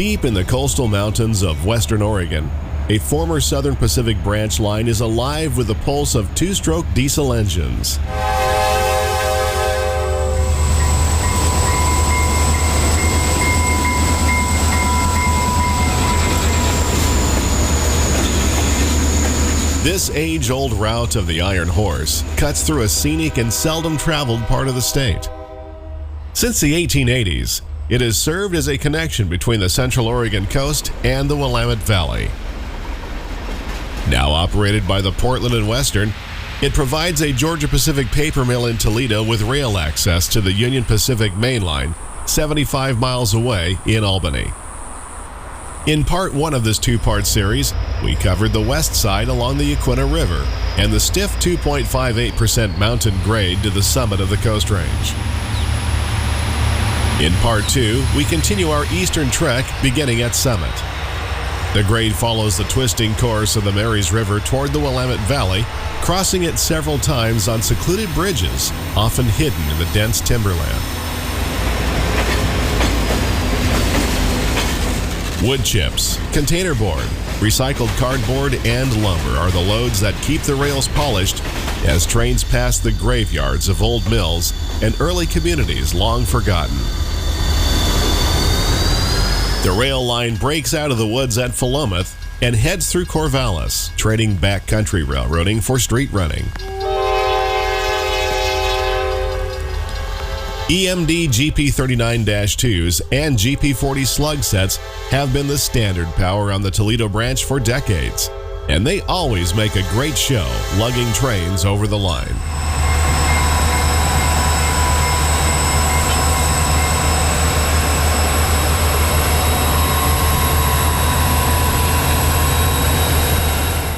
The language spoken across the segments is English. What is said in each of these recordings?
Deep in the coastal mountains of western Oregon, a former Southern Pacific branch line is alive with the pulse of two-stroke diesel engines. This age-old route of the Iron Horse cuts through a scenic and seldom traveled part of the state. Since the 1880s, it has served as a connection between the Central Oregon coast and the Willamette Valley. Now operated by the Portland and Western, it provides a Georgia Pacific paper mill in Toledo with rail access to the Union Pacific Main Line, 75 miles away in Albany. In part one of this two-part series, we covered the west side along the Yaquina River and the stiff 2.58% mountain grade to the summit of the Coast Range. In part two, we continue our eastern trek beginning at Summit. The grade follows the twisting course of the Marys River toward the Willamette Valley, crossing it several times on secluded bridges, often hidden in the dense timberland. Wood chips, containerboard, recycled cardboard, and lumber are the loads that keep the rails polished as trains pass the graveyards of old mills and early communities long forgotten. The rail line breaks out of the woods at Philomath and heads through Corvallis, trading backcountry railroading for street running. EMD GP39-2s and GP40 slug sets have been the standard power on the Toledo branch for decades, and they always make a great show lugging trains over the line.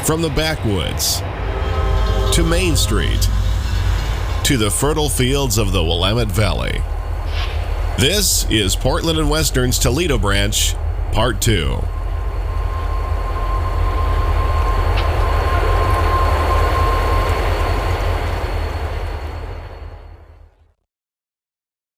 From the backwoods to Main Street to the fertile fields of the Willamette Valley. This is Portland and Western's Toledo branch, Part 2.